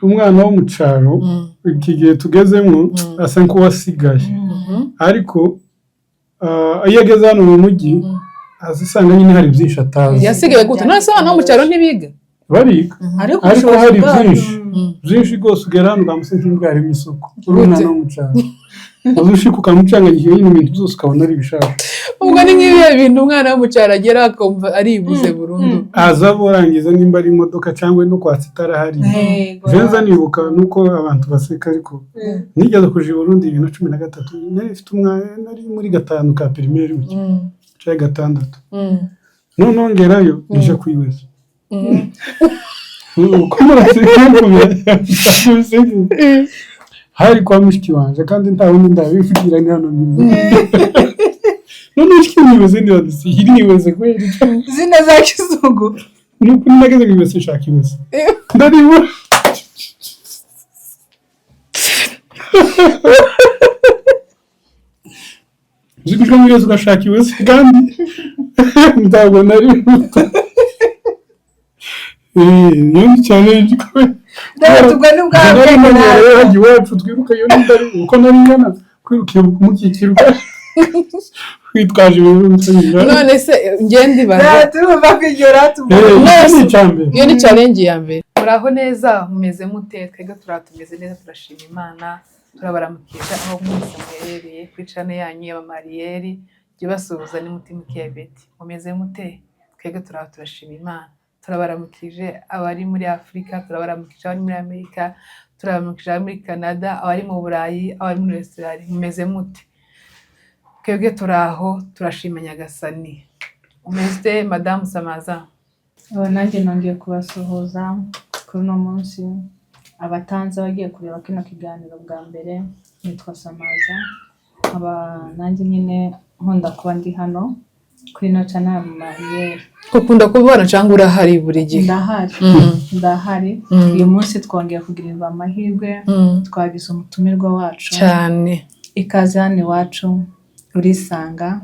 umwana wo mu cyaro iki gihe tugezemo asa nk'uwasigaye ariko iyo ageze hano mu mujyi azisanga nyine hari byinshi atazi. Yasigaye gute? None se abana bo mu cyaro ntibiga? Bariga ariko hari byinshi rwose ugera hano ukamusa nk'imbwa harimo isoko urumwana wo mu cyaro uzushika ukamucanganyije nyine ibintu byose ukabona ari bishaka. Ubwo ni nk'ibihe bintu umwana wo mu cyaro agera akumva aribuze burundu. Aza borangiza nimba ari imodoka cyangwa no kwatsa itara hari. Venza nibuka nuko abantu baseka ariko nigeze kuja i Burundi 2013 nari mfite umwana nari muri gatanu ka primaire cya gatandatu. None ngerayo nije kwibeza. Uko muraseka hari kwa mushiki wanje kandi nta wundi ndabivugira ni hano ni. None mushiki niweze ndabisi niweze kweli zina za kizungu nuko nageze kwibeza shaka ibeza ndaribo zikushwa mwese ugashaka ibeza kandi ndabwo nari yoni challenge ko tugwe n'ubwawe iwacu twiruka yo ndari uko nari ngana kwirukiye kumukikirwa kwitwaje ibintu. None se ngende baza turumva kwigera iyo ni challenge ya mbere. Muraho neza mumeze mute? Twega turatumeze neza turashima Imana turabaramukisha aho mwese muherereye kuri channel yanyu ya Mariyeri gibasuhuza n'umutima ukiyabeti. Mumeze mute? Twega turashima Imana turabaramukije abari muri Afrika, turabaramukije abari muri Amerika, turabaramukije abari muri Canada, abari mu Burayi, abari muri Australia. Mumeze mute? Twebwe turaho turashima Nyagasani. Umeze Madame Samaza? Nanjye nongeye kubasuhuza kuri no munsi abatanze bagiye kureba kino kiganiro bwa mbere. Nitwa Samaza nanjye nyine nkunda kuba ndi hano kuri no channel Mariyeri. Ukunda kubona cyangwa urahari buri gihe? Ndahari. Uyu munsi twongeye kugirirwa amahirwe twagize umutumirwa wacu cyane ikaze hano iwacu urisanga.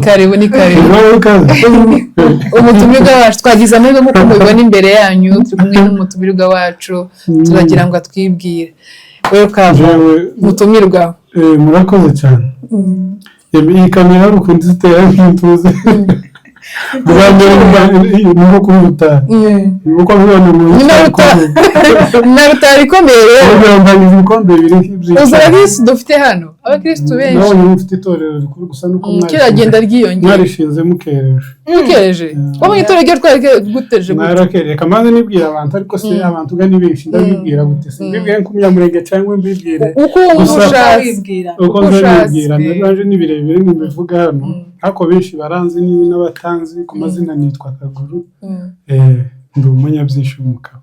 Karibu ni karibu. Umutumirwa wacu twagize amahirwe nk'uko mubibona imbere yanyu turi kumwe n'umutumirwa wacu turagira ngo atwibwire. Welcome mutumirwa. Murakoze cyane. Iyi kamera rukundi zitera nk'intuze. Nuko kuruta. Nuko nkubona mu Narutari ikomeye. Ubwo ibikombe biri nk'ibyo. Uzaragisi dufite hano. Abakristo benshi. Nawe mufite itorero rikuru gusa nuko kiragenda ryiyongera. Mwarishinze mukereje. Wowe itorero twareke guteje gute? Narakere kamanze nibwira abantu ariko se abantu gani benshi ndabibwira gute se. Mbibwiye nk'umunyamurenge cyangwa mbibwire. Uko ushaka. Uko ndabibwira ndaje nibirebire nibivuga hano. Hako benshi baranzi ni n'abatanzi ku mazina nitwa Kaguru. Ndi umunyabyinshi umukabo.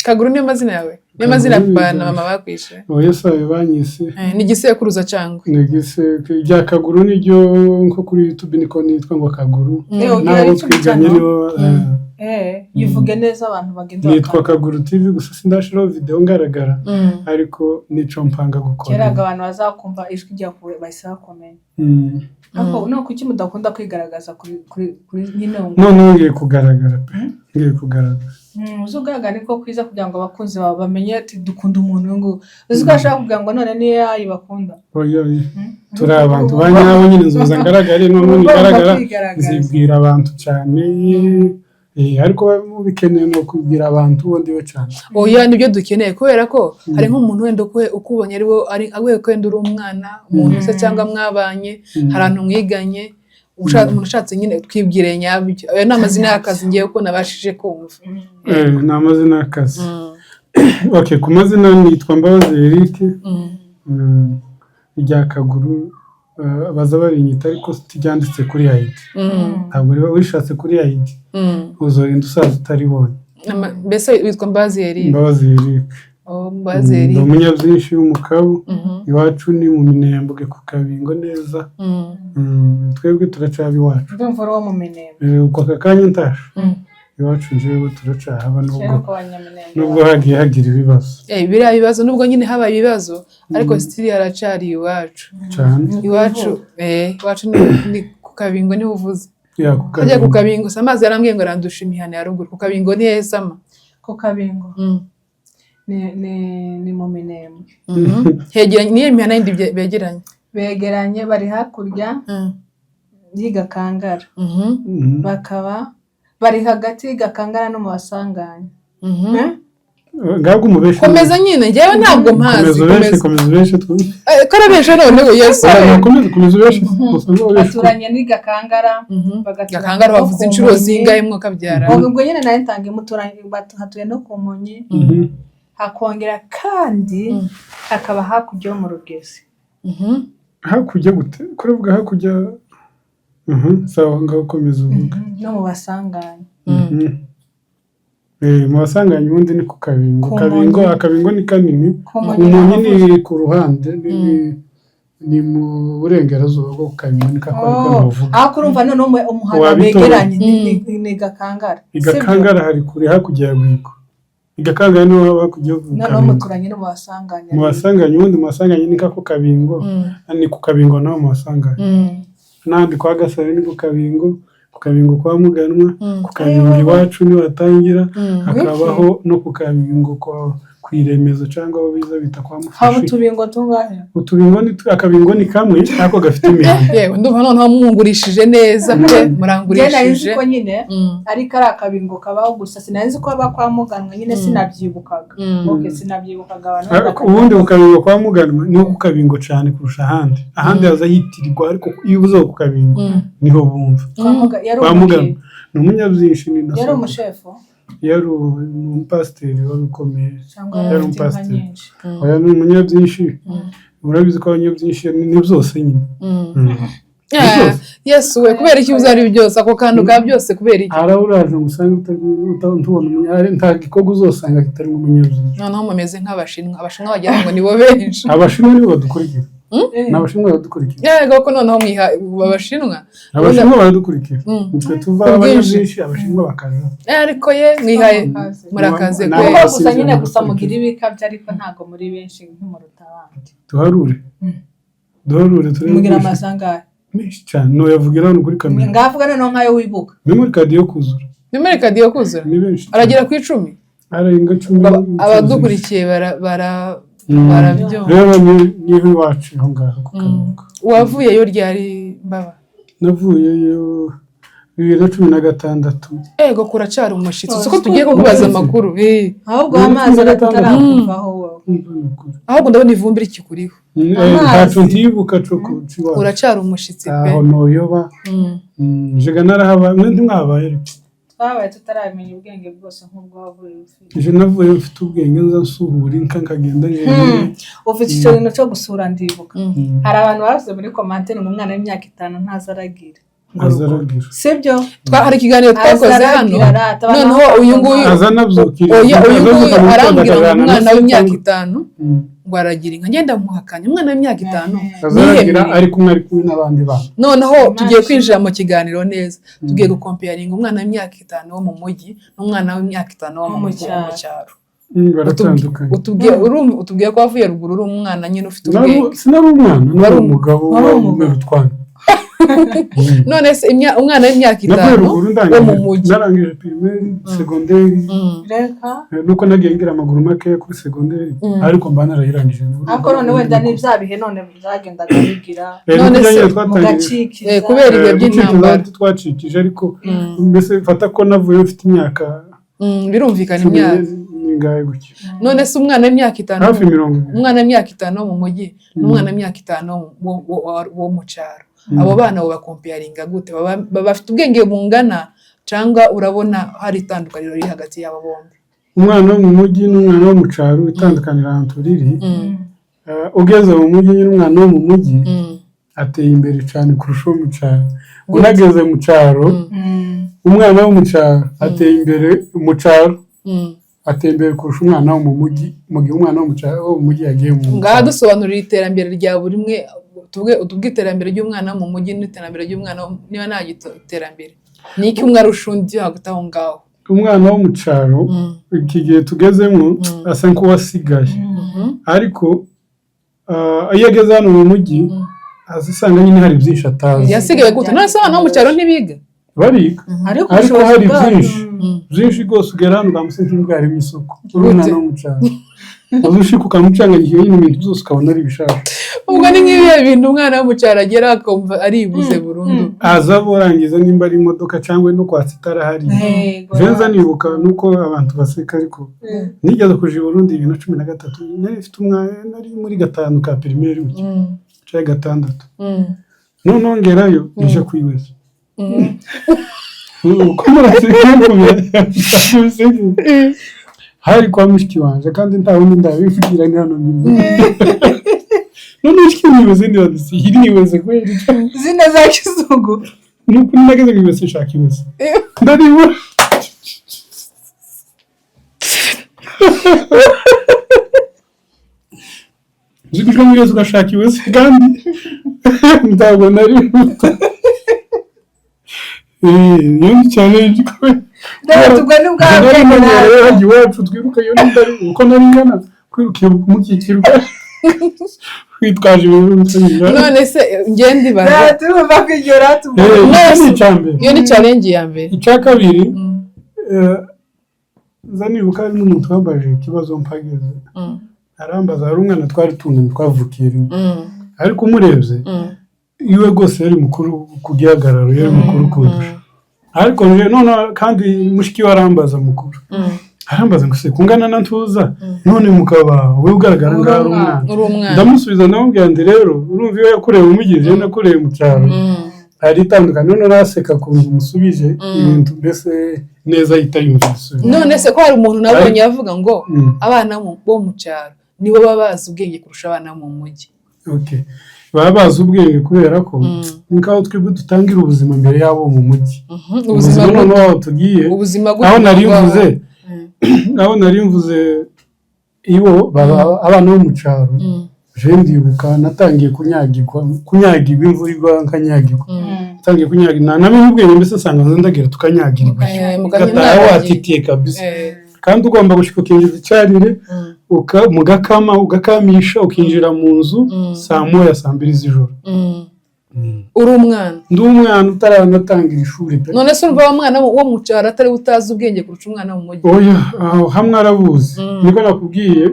Kaguru niyo mazina yawe? Niyo mazina bana mama bakwishe? Oya sabe banyise. Ni gisekuruza cyangwa? Ni gisekuruza Kaguru niryo nko kuri YouTube niko nitwa ngo Kaguru. Naho twiganye niho yivuge neza abantu bagenda nitwa Kaguru TV gusa sindashiraho video ngaragara ariko nico mpanga gukora. Keraga abantu bazakumva ijwi rya kure bahise comment. Ako no kuki mudakunda kwigaragaza kuri nyine none ngiye kugaragara ngiye kugaragara. Uzugaragara niko kwiza kugira ngo abakunzi baba bamenye ati dukunda umuntu ngo uzigashaka kugira ngo none niyo yayibakunda. Oya turi abantu banyabo nyine nzoza ngaragare none nigaragara zibwira abantu cyane. Ariko bikeneye no kubwira abantu ubundi we cyane. Oya nibyo dukeneye kubera ko hari nk'umuntu wenda ukubonye ari agwe kwenda uri umwana umuntu se cyangwa mwabanye harantu mwiganye umuntu ushatse nyine twibwire nyabyo. Ayo namazina y'akazi ngiye uko nabashije kumva. Namazina y'akazi. Okay, ku mazina nitwa Mbabazi Eric. Ijya Kaguru baza barinyita ariko tijyanditse kuri ID. Ntabwo wishatse kuri ID. Uzorinda usaza utaribonye. Mbese witwa Mbabazi Eric? Mbabazi Eric. Mbabazi Eric. Umunyabyinshi w'umukabo. Iwacu ni mu Minembwe ku Kabingo neza. Twebwe turacabi iwacu. Ndumva ro mu Minembwe. Uko kakanya ntasha. Iwacu njewe turacahaba nubwo hagiye hagira ibibazo. Biriya bibazo nubwo nyine haba ibibazo ariko still haracari iwacu. Iwacu iwacu ni ku Kabingo ni uvuze. Ya ku Kabingo. Samazi yarambwiye ngo arandusha imihana ya ruguru. Ku Kabingo ni hesama. ku Kabingo ni mu Minembwe. Hegeranye niyo mihana yindi begeranye bari hakurya y'Igakangara. Bakaba bari hagati y'Igakangara no mu Basanganya. Ngago umubeshe. Komeza nyine njyewe ntabwo mpazi. Komeza ubeshe karabeshe noneho Yesu. Komeza ubeshe. Baturanye n'Igakangara Gakangara bavuze inshuro zingahe mwuka byara. Ubwo nyine nayo ntange muturanye hatuye no ku Munyi. Hakongera kandi hakaba hakurya yo mu Rugezi. Hakurya gute? Kuruvuga hakurya sawa ngaho komeza uvuga. No mu Basanganya. Mu Basanganya ubundi ni ku Kabingo. Akabingo ni kanini. Umunyi ni ku ruhande ni mu burengerazuba bwo ku Kabingo ni kako ariko navuga. Aho kurumva none umuhanda begeranye ni Gakangara. Igakangara hari kure hakurya ya Bwiko. Igakangara niho haba hakurya no muturanye no mu Basanganya. Mu Basanganya ubundi mu Basanganya ni kako Kabingo. Ni ku Kabingo no mu Basanganya. Nandi kwa Gasare ni ku Kabingo. Ku Kabingo kwa Muganwa, ku Kabingo iwacu ni watangira, hakabaho no ku Kabingo kwa kwiremezo cyangwa abo biza bita kwa Mufashi. Haba utubingo tungahe? Utubingo ni Akabingo ni kamwe ariko gafite imihanda. Yewe ndumva noneho mwungurishije neza pe murangurishije. Je nari ko nyine ariko ari Akabingo kabaho gusa sinanzi ko aba kwa Muganwa nyine sinabyibukaga. Okay sinabyibukaga abantu. Ubundi ku Kabingo kwa Muganwa ni ku Kabingo cyane kurusha ahandi haza hitirirwa ariko iyo ubuze ku Kabingo niho bumva. Kwa Muganwa ni umunyabyinshi ni yari umushefu. Yari umupasiteri wari ukomeye. Yari umupasiteri. Oya ni umunyabyinshi. Urabizi ko abanyabyinshi ni byose nyine. Yesu we kubera iki uzari byose ako kantu ka byose kubera iki? Uraje musanga utubona umunyare nta gikogo uzosanga kitari mu munyabyinshi. Noneho mumeze nk'Abashinwa. Abashinwa bagira ngo nibo benshi. Abashinwa nibo badukurikira. N'Abashinwa badukurikira. Yego ko noneho mwiha Abashinwa. Abashinwa badukurikira. Nitwe tuva abanyabyinshi Abashinwa bakaza. Ariko ye mwihaye murakaze kwe. Gusa nyine gusa mugira ibikabye ariko ntago muri benshi nk'umuruta abandi. Duharure turi mugira amasanga menshi cyane no yavugira hano kuri kamera. Ngavuga none nkayo wibuka. Memory card yo kuzura. Memory card yo kuzura. Ni benshi. Aragera ku 10. Ararenga 10. Abadukurikiye barabyumva. Rero ni wacu aho ngaho ku Kabingo. Wavuyeyo ryari baba? Navuyeyo 2016. Ego kuracyari umushitsi uko tugiye kubaza amakuru. Ahubwo amazi aratarakuvaho wowe. Ahubwo ndabona ivumbi rikikuriho. Ntacu ntibuka coko ciwa. Uracyari umushitsi pe. Aho noyoba. Jega narahaba ntimwabaye. Twabaye tutaramenya ubwenge bwose nk'ubwo wavuye ufite. Je navuye ufite ubwenge nzasubura nkagenda nyine. Ufite ikintu cyo gusura ndibuka. Hari abantu bavuze muri commentaire ngo umwana w'imyaka 5 ntazaragira. Sibyo hari ikiganiro twakoze hano noneho uyu nguyu azanabyukira uyu nguyu arambwira ngo umwana w'imyaka 5 ngo aragira inka ngenda muhakanya umwana w'imyaka 5 azaragira ari kumwe n'abandi bana noneho tugiye kwinjira mu kiganiro neza tugiye gukomparinga umwana w'imyaka 5 wo mu mujyi n'umwana w'imyaka 5 wo mu cyaro utubwiye ko wavuye ruguru uri umwana nyine ufite ubwenge sinari umwana nari umugabo w'umutwana none se umwana w'imyaka 5 wo mu mujyi narangije primaire secondaire nuko nagiye ngira amaguru make kuri secondaire ariko mba narayirangije ariko none wenda n'ibyabihe none byagendaga bigira none se mugacikije kubera ibihe by'intambara twacikije ariko mbese fata ko navuye ufite imyaka birumvikana imyaka ngaye gutyo none se umwana w'imyaka 5 hafi 40 umwana w'imyaka 5 mu mujyi n'umwana w'imyaka 5 wo mu cyaro abo bana bo bakomparinga gute bafite ubwenge bungana cyangwa urabona hari itandukaniro riri hagati y'abo bombi umwana wo mu mujyi n'umwana wo mu cyaro itandukanira ahantu riri ugeze mu mujyi n'umwana wo mu mujyi ateye imbere cyane kurusha mu cyaro unageze mu cyaro umwana wo mu cyaro ateye imbere mu cyaro ateye imbere kurusha umwana wo mu mujyi mu gihe umwana wo mu cyaro wo mu mujyi yagiye mu ngaha dusobanurira iterambere rya buri umwe utubwe iterambere ry'umwana mu mujyi n'iterambere ry'umwana niba nta iterambere niki umwe arusha undi hagati aho ngaho umwana wo mu cyaro iki gihe tugezemo asa nk'uwasigaye ariko iyo ageze hano mu mujyi azisanga nyine hari byinshi atazi yasigaye gute none se abana bo mu cyaro ntibiga bariga ariko hari byinshi byinshi rwose ugera hano ukamusenga nk'imbwa mu isoko uri umwana wo mu cyaro uzushika ukamucanga igihe nyine ibintu byose ukabona ari ibishaka ubwo ni nk'ibihe bintu umwana wo mu cyaro agera akumva aribuze burundu aza borangiza nimba ari imodoka cyangwa no kwatsa itara hari venza nibuka nuko abantu baseka ariko nigeze kuja i Burundi 2013 nari mfite umwana nari muri gatanu ka primaire cyangwa gatandatu none ngerayo nije kwiweza uko muraseka hari kwa mushiki wanje kandi nta wundi ndabivugira ni hano none mushiki niweze ndi wadisi hiri niweze kweli zina za kizungu nuko nageze kwibese shaka ibese ndaribo zikushwa mwese ugashaka ibese kandi ntabwo nari niyo challenge ko tugane ubwawe hagiye wacu twiruka iyo ndari uko nari ngana kwirukiye kumukikirwa kwitwaje ibintu none se ngende baza turumva kwigera iyo ni challenge ya mbere icya kabiri zanibuka ari n'umuntu wambaje ikibazo mpageze arambaza ari umwana twari tungana twavukiye ariko umurebye iwe gose yari mukuru kugihagararo yari mukuru kundusha ariko none kandi mushiki warambaza mukuru arambaza ngo se kungana na ntuza none mukaba we ugaragara ngaro umwana ndamusubiza namubwira ndi rero urumva iyo yakureba umugije nakureba mu cyaro ari itandukanye none raseka kuntu musubije ibintu mbese neza itayumvise none se ko hari umuntu nabonye yavuga ngo abana bo mu cyaro nibo baba bazi ubwenge kurusha abana mu mujyi okay baba bazi ubwenge kubera ko nkaho twebwe dutangira ubuzima mbere yabo mu mujyi ubuzima none aho tugiye aho nari mvuze iwo abana bo mu cyaro je ndibuka natangiye kunyagirwa imvura igwa nkanyagirwa natangiye kunyagirwa namenye ubwenge mbese sanga ndagira tukanyagirwa gataha watitiye kabisa kandi ugomba gushika ukinjiza icyarire mugakama ugakamisha ukinjira mu nzu saa moya saa mbiri z'ijoro uri umwana ndi umwana utaranatangira ishuri pe none se urumva umwana wo mu cyaro atari utazi ubwenge kurusha umwana wo mu mujyi oya hamwe arabuzi niko nakubwiye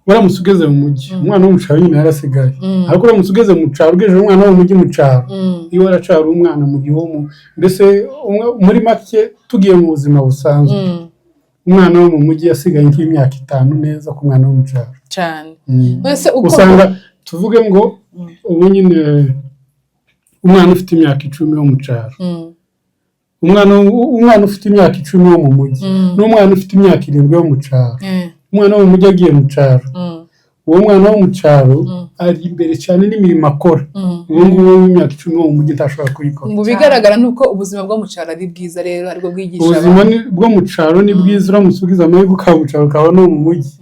uramutse ugeze mu mujyi umwana wo mu cyaro nyine yarasigaye ariko uramutse ugeze mu cyaro ugejeje umwana wo mu mujyi mu cyaro iyo aracara umwana mu gihugu mbese muri make tugiye mu buzima busanzwe umwana wo mu mujyi yasigaye nk'imyaka 5 neza ku mwana wo mu cyaro cyane usanga tuvuge ngo ubu nyine umwana ufite imyaka 10 wo mu cyaro umwana ufite imyaka 10 wo mu mujyi n'umwana ufite imyaka 7 wo mu cyaro umwana wo mu mujyi agiye mu cyaro uwo mwana wo mu cyaro ari imbere cyane n'imirimo akora ubu ngubu w'imyaka 10 wo mu mujyi ntashobora kuyikora mu bigaragara nuko ubuzima bwo mu cyaro ari bwiza rero ariko bwigisha ubuzima bwo mu cyaro ni bwiza uramutse ugize amahirwe ukaba mu cyaro ukaba no mu mujyi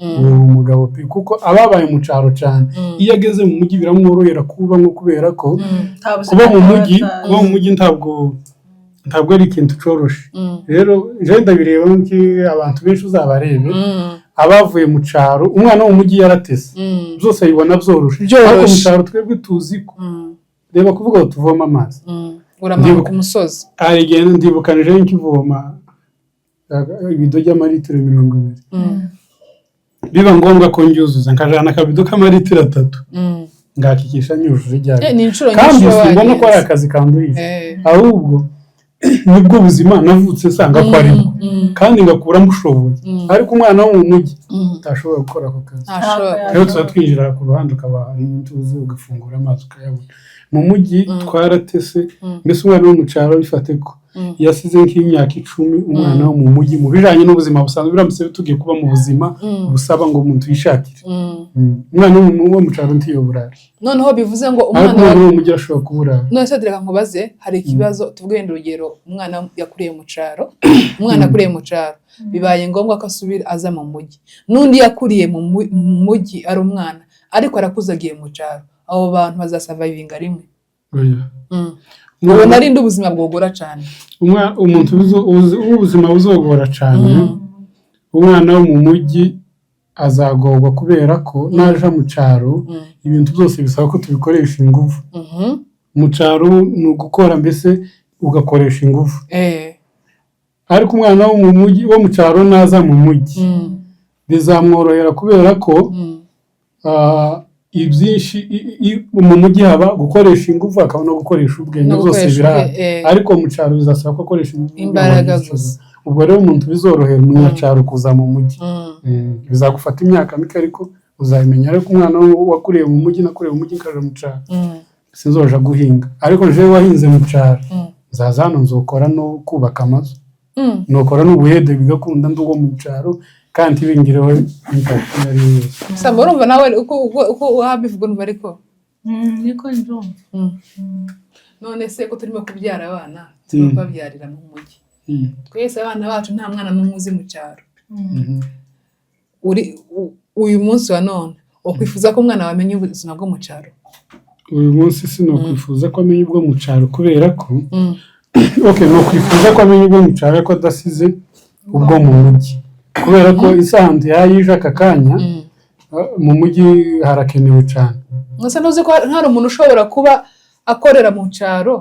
umugabo pe kuko ababaye mu cyaro cyane iyo ageze mu mujyi biramworohera kuba nko kubera ko kuba mu mujyi ntabwo ari ikintu coroshe rero je ndabireba nki abantu benshi uzabarebe abavuye mu cyaro umwana wo mu mujyi yaratese byose yibona byoroshe ariko mu cyaro twebwe tuzi ko reba kuvuga tuvoma amazi uramanuka ku musozi arigenda ndibukanije nkivoma ibido by'amaritiro 20 biba ngombwa ko ngyuzuza nkajana akabido k'amaritiro 3 ngakikisha nyujuje ryari kandi simbona ko ari akazi kanduye ahubwo nibwo buzima navutse sanga ko ari kandi ngakuramo ushoboye ariko umwana wo mu mujyi utashobora gukora ako kazi rero twinjira ku ruhande ukaba ari intuzi ugafungura amazi ukayabona mu mujyi twaratese mbese umwana wo mu cyaro bifate ko yasize nk'imyaka 10 umwana wo mu mujyi mu bijanye n'ubuzima busanzwe biramutse tugiye kuba mu buzima busaba ngo umuntu yishakire umwana wo mu cyaro ntiyoburara noneho bivuze ngo umwana wo mu mujyi ashobora kuburara none se direka nkubaze hari ikibazo tuvuge urugero umwana yakuriye mu cyaro umwana akuriye mu cyaro bibaye ngombwa ko asubira aza mu mujyi n'undi yakuriye mu mujyi ari umwana ariko arakuze agiye mu cyaro abo bantu bazasavayivinga rimwe ubona ari ubuzima bwogora cyane umuntu ubuzima buzogora cyane umwana wo mu mujyi azagorwa kubera ko naje mu cyaro ibintu byose bisaba ko tubikoresha ingufu mu cyaro ni ugukora mbese ugakoresha ingufu ariko umwana wo mu mujyi wo mu cyaro naza mu mujyi bizamworohera kubera ko ibyinshi mu mujyi haba gukoresha ingufu akaba no gukoresha ubwenge byose birahari ariko mu cyaro bizasaba ko akoresha imbaraga gusa. ubwo rero umuntu bizorohera umunyacyaro kuza mu mujyi bizagufata imyaka mike ariko uzabimenya ariko umwana wakuriye mu mujyi nakuriye mu mujyi kaje mu cyaro sinzoja guhinga ariko jewe wahinze mu cyaro nzaza hano nzokora no kubaka amazu nokora n'ubuhede bigakunda ndugo mu cyaro kandi bingireho impact ari samba urumva nawe uko uhabivuga numva ariko niko njumva none se ko turimo kubyara abana turimo babyarira mu mujyi twese abana bacu nta mwana n'umwe uzi mu cyaro uyu munsi wa none ukwifuza ko umwana wamenye ubuzima bwo mu cyaro uyu munsi sinokwifuza ko amenye ubwo mu cyaro kubera ko nokwifuza ko amenye ubwo mu cyaro ko adasize ubwo mu mujyi kubera ko isanzwe yayije aka kanya mu mujyi harakenewe cyane mwese ntuzi ko hari umuntu ushobora kuba akorera mu cyaro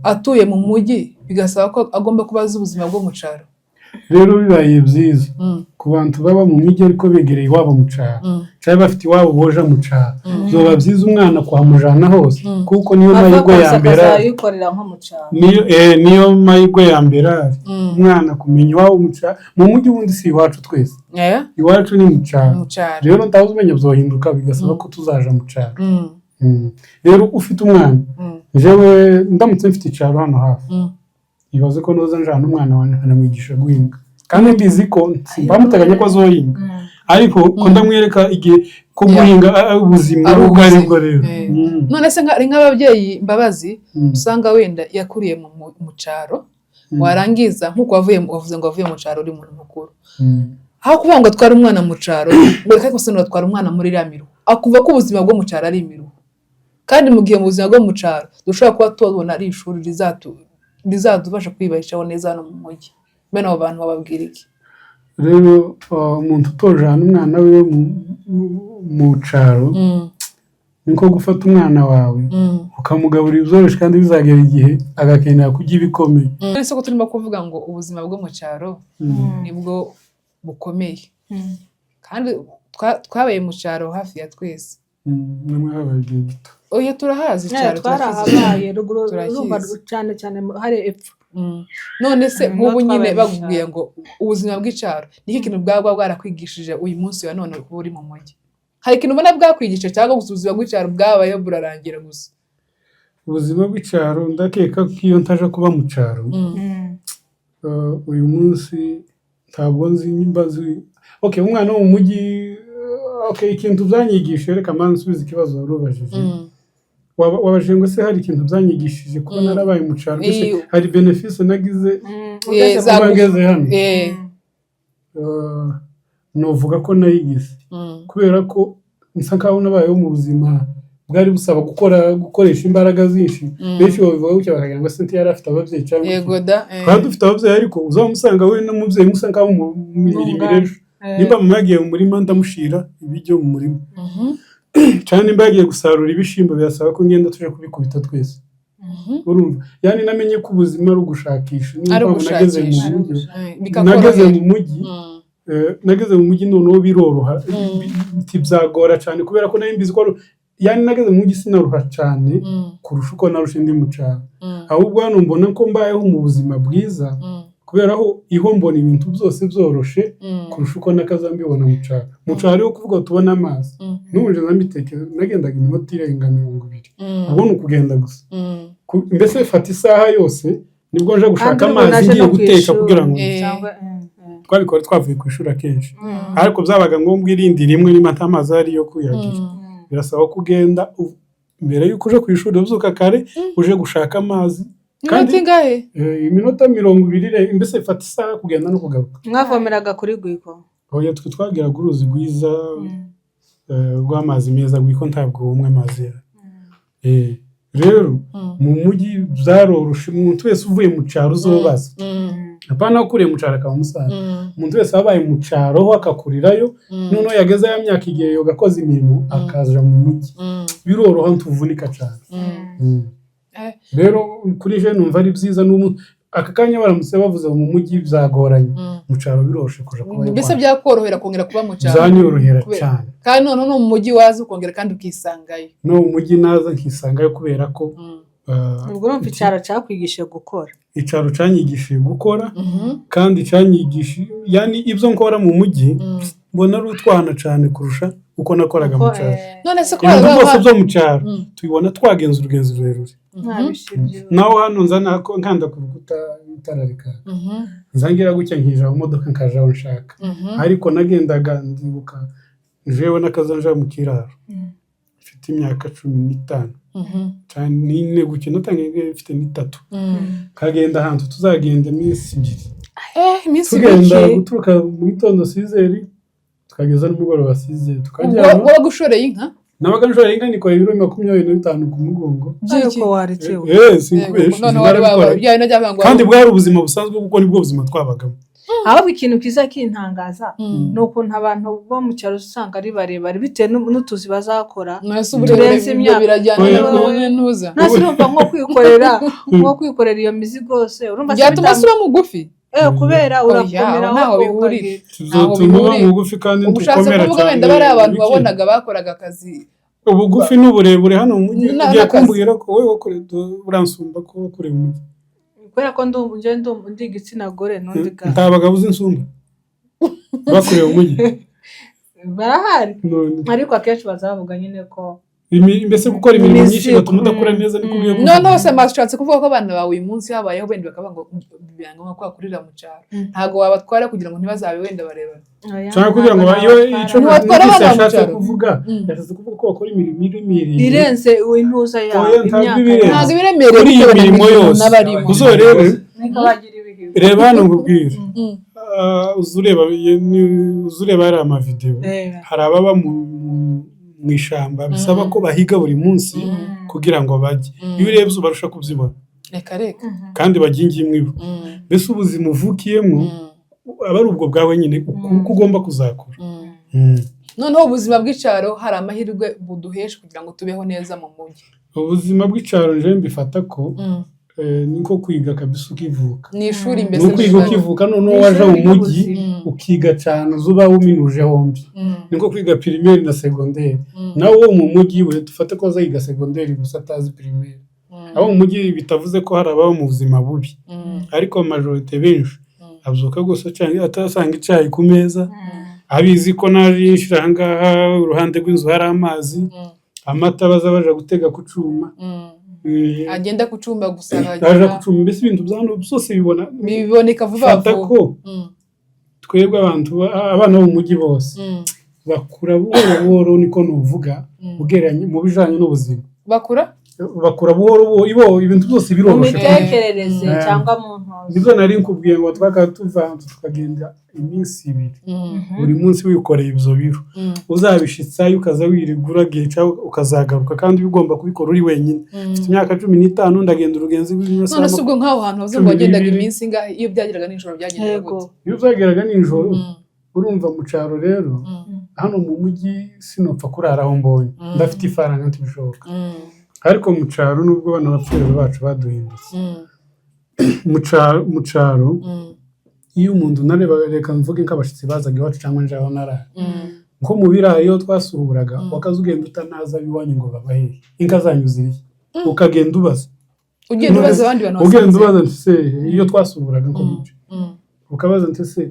atuye mu mujyi bigasaba ko agomba kuba azi ubuzima bwo mu cyaro rero bibaye byiza ku bantu baba mu mijyi ariko begereye iwabo mu cyaro cyangwa bafite iwabo boja mu cyaro zoba byiza umwana kuhamujana hose kuko niyo mahirwe ya mbere niyo mahirwe ya mbere umwana kumenya iwabo mu cyaro mu mujyi ubundi si iwacu twese iwacu ni mu cyaro rero ntazi umenya byohinduka bigasaba ko tuzaja mu cyaro rero ufite umwana jewe ndamutse mfite icyaro hano hafi ibaze ko noza njana umwana wanjye anamwigisha guhinga kandi mbizi ko bamuteganya ko azohinga ariko ko ndamwereka igihe ko guhinga ubuzima ubwo ari bwo rero none se nk'ababyeyi Mbabazi usanga wenda yakuriye mu cyaro warangiza nk'uko wavuze ngo wavuye mu cyaro uri umuntu mukuru aho kuvuga ngo atwara umwana mu cyaro ngo reka gusa atwara umwana muri Ramiro akuva ko ubuzima bwo mu cyaro ari imiruho kandi mu gihe mu buzima bwo mu cyaro dushobora kuba tubona ari ishuri rizadufasha kwibeshaho neza hano mu mujyi bene abo bantu bababwira iki rero umuntu utojana umwana we mu cyaro niko gufata umwana wawe ukamugaburira ibyoroshye kandi bizagera igihe agakenera kurya ibikomeye ese ko turimo kuvuga ngo ubuzima bwo mu cyaro nibwo bukomeye kandi twabaye mu cyaro hafi ya twese namwe habaye igihe gito oya turahazi cyaro twarahabaye ruguru cyane hari epfo none se nk'ubu nyine bagubwiye ngo ubuzima bw'icyaro niki kintu bwaba bwarakwigishije uyu munsi wa none uba uri mu mujyi hari ikintu ubona bwakwigishije cyangwa gusa ubuzima bw'icyaro bwabayeho burarangira gusa ubuzima bw'icyaro ndakeka ko iyo ntaje kuba mu cyaro uyu munsi ntabwo nzi nimbazi umwana wo mu mujyi ikintu byanyigishije reka mpamvu nsubiza ikibazo wari ubajije wabajije ngo se hari ikintu byanyigishije kuba narabaye mu cyaro hari benefisi nagize ngeze hano novuga ko nayigize kubera ko nsa nkaho nabayeho mu buzima bwari busaba gukoresha imbaraga zinshi benshi babivuga gutya bakagira ngo se yari afite ababyeyi cyangwa kandi dufite ababyeyi ariko uzamusanga we n'umubyeyi musa nkaho mu mirimo ejo nimba mama yagiye mu murima ndamushira ibiryo mu murima cyane nimba yagiye gusarura ibishimbo birasaba ko ngenda tuje kubikubita twese urumva yani namenye ko ubuzima ari ugushakisha nageze mu mujyi noneho biroroha byagora cyane kubera ko nari mbizi ko yani nageze mu mujyi sinaruha cyane kurusha uko narusha ndi mu cyaro ahubwo hano mbona ko mbayeho mu buzima bwiza kubera aho iho mbona ibintu byose byoroshe kurusha uko nakazambibona mu cyaro mu cyaro rero kuvuga tubona amazi n'ubuje nambitekereza nagendaga iminota irenga 20 ubwo ni ukugenda gusa mbese fata isaha yose nibwo nje gushaka amazi ngiye guteka kugira ngo twabikora twavuye ku ishuri akenshi ariko byabaga ngombwa irindi rimwe niba nta mazi ari yo kuyagira birasaba kugenda mbere yuko uje ku ishuri uzuka kare uje gushaka amazi kandi ingahe iminota 20 mbese fata isaha kugenda no kugaruka mwavomeraga kuri Gwiko oya twe twagiraga uruzi rwiza rw'amazi meza Gwiko ntabwo umwe amazi rero mu mujyi byaroroshe umuntu wese uvuye mu cyaro uzobaza apana ukuriye mu cyaro akaba umusaza umuntu wese wabaye mu cyaro ho akakurirayo noneho yageze ya myaka igihe yo gakoze imirimo akaza mu mujyi biroroha ntuvunika cyane rero kuri je numva ari byiza aka kanya baramutse bavuze mu mujyi byagoranye mu cyaro biroshe kuja kuba mbese byakorohera kongera kuba mu cyaro byanyorohera cyane kandi none no mu mujyi waza ukongera kandi ukisangayo no mu mujyi naza nkisangayo kubera ko ubwo urumva icyaro cyakwigishije gukora icyaro cyanyigishije gukora kandi cyanyigishije yani ibyo nkora mu mujyi mbona ari utwana cyane kurusha uko nakoraga mu cyaro none se ko bose byo mu cyaro tubibona twagenza urugenzi rurerure naho hano nzana ko nkanda ku rukuta itararika nzangira gutya nkija mu modoka nkaja aho nshaka ariko nagendaga ndibuka jewe nakazanja mu kiraro mfite imyaka 15 cyane nine gukina tangiye mfite 3 kagenda ahantu tuzagenda iminsi 2 iminsi tugenda guturuka mu gitondo sizeri tukageza n'umugoroba sizeri tukajya wowe gushoreye inka nabaga nshoreye inka nikora ibiro 25 ku mugongo ariko warekewe sinkubeshe none wari baba byaye najya ngo kandi bwari ubuzima busanzwe kuko nibwo buzima twabagamo ahubwo ikintu kiza kintangaza nukuntu abantu bo mu cyaro usanga ari barebare bitewe n'utuzi bazakora turenze imyaka birajyana n'uza nasi urumva nko kwikorera iyo mizigo yose urumva byatuma suba mugufi kubera urakomera aho bihurira tuzotuma mugufi kandi tukomera cyane wenda bari abantu babonaga bakoraga akazi ubugufi n'uburebure hano mu mujyi ugiye kumbwira ko wowe wakore uransumba ko wakore mu mujyi kubera ko ndi igitsina gore nondiga ntabagabo z'insumba bakorewe mu mujyi barahari ariko akenshi bazavuga nyine ko mbese gukora imirimo myinshi batuma udakora neza ni kubwiye noneho se mashatse kuvuga ko abana bawe uyu munsi habayeho wenda bakavuga ngo bibanga nko kwakurira mu cyaro ntago wabatwara kugira ngo ntibazabe wenda barebana cyangwa kugira ngo iyo ico yashatse kuvuga ko bakora imirimo irenze intuza yawe ntago biremereye kuri iyo mirimo yose uzorebe reba hano ngubwira uzureba hari amavideo hari ababa mu ishamba bisaba ko bahiga buri munsi kugira ngo bajye iyo urebye ubarusha kubyibona reka kandi bagingiye imwibo mbese ubuzima uvukiyemo aba ari ubwo bwawe nyine uko ugomba kuzakora noneho ubuzima bw'icyaro hari amahirwe buduhesha kugira ngo tubeho neza mu mujyi ubuzima bw'icyaro nje mbifata ko niko kwiga kabisa ukivuka ni ishuri mbese n'ukwiga ukivuka noneho waje mu mujyi ukiga cyane uzuba wuminuje hombi niko kwiga primaire na secondaire nawe wo mu mujyi we dufate ko azayiga secondaire gusa atazi primaire abo mu mujyi bitavuze ko hari abaho mu buzima bubi ariko majorite benshi abyuka gusa cyane atasanga icyayi ku meza abizi ko naje nshiranga uruhande rw'inzu hari amazi amata baza baje gutega ku cuma agenda kucumba gusa aje kucumba mbese ibintu byano byose biboneka vuba vuba twebwe abana bo mu mujyi bose bakura buhoro niko nuvuga ugereranye mu bijanye n'ubuzima bakura buhoro ibintu byose biroroshye mu mitekerereze cyangwa mu ntozi nibyo nari nkubwiye ngo twakatuvanze tukagenda iminsi 2 buri munsi wikoreye ibyo biro uzabishitsayo ukaza wirigura gica ukazagaruka kandi bigomba kubikora uri wenyine ufite imyaka 15 ndagenda urugenzi rw'imyaka none subwo nkaho hantu bazumva bagendaga iminsi ngahe iyo byageraga nijoro byagendaga gute iyo byageraga nijoro urumva mu cyaro rero hano mu mujyi sinopfa kurara aho mbonye ndafite ifaranga ntibishoboka ariko mu cyaro nubwo bana bapfira bacu baduhindutse mu cyaro iyo umuntu nareba reka mvuge nk'abashitsi bazaga iwacu cyangwa nje aho narara nko mu birayo twasuhuraga wakaza ugenda utanaza biwanyu ngo babahe inka zanyu ziri ukagenda ubaza ugenda ubaza abandi bantu ugenda ubaza ntse iyo twasuhuraga nko muce ukabaza ntse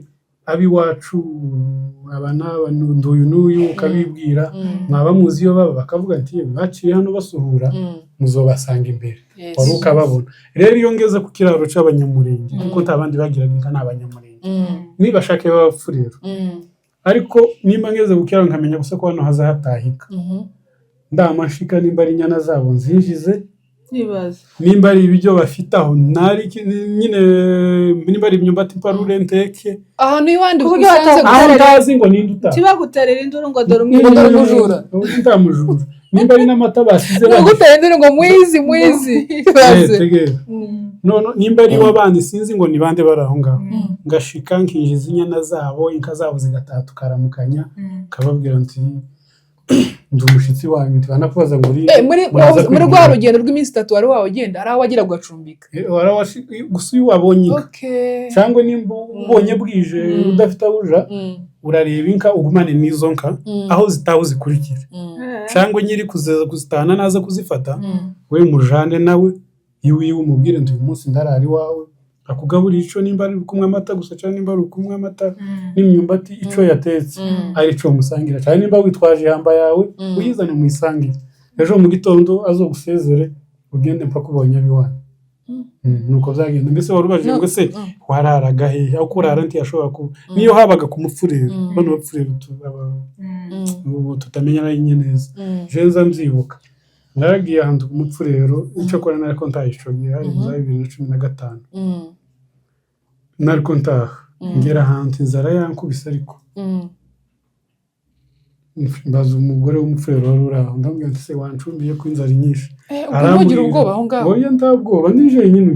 abiwacu abana nduyu n'uyu ukabibwira mwaba muzi iyo baba bakavuga ati baciye hano basuhura muzobasanga imbere wari ukababona rero iyo ngeze ku kiraro c'abanyamurenge kuko ntabandi bagiraga inka n'abanyamurenge nibashake babapfurero ariko nimba ngeze ku kiraro nkamenya gusa ko hano haza hatahika ndamashika nimba ari inyana zabo nzinjize nimba ari ibiryo bafite aho nari nyine nimba ari imyumbati parure nteke ahantu iwandi usanze aho ndazi ngo ninduta kiba guterera induru ngo dore umujura ndamujura nimba ari n'amata basize ngo gutera induru ngo mwizi none nimba ari wabandi sinzi ngo nibande bari aho ngaho ngashika nkinjiza inyana zabo inka zabo zigataha tukaramukanya kababwira nti ndi umushitsi wanyu ntibanakubaza ngo uri muri rwa rugendo rw'iminsi 3 wari wagenda ari aho wagira gucumbika gusa iyo wabonye cyangwa nimba ubonye bwije udafite abuja urareba inka ugumane n'izo nka aho zitaho zikurikira cyangwa nyiri kuzitana naza kuzifata we mujane nawe iwe umubwire ndi uyu munsi ndarari wawe akugaburira ico nimba ari kumwe amata gusa cyane nimba ari kumwe amata n'imyumbati ico yatetse ari cyo musangira cyane nimba witwaje ihamba yawe uyizane mu isangira ejo mu gitondo azogusezere ugende mpaka ubonye abiwana nuko byagenda mbese warubajije ngo se wararaga he aho kurara nti yashobora ku niyo habaga ku mupfurero bano bapfurero tutamenya nayo neza jenza mzibuka naragiye ahantu ku mupfurero icyo kora nariko ntayishogiye hari za 2015 nariko ntaha ngera ahantu inzara yankubise ariko mbaza umugore w'umupfurero wari uraho ndamubwira nti se wancumbiye ko inzara nyinshi aramugira ubwoba aho ngaho oya ndabwoba nije nyine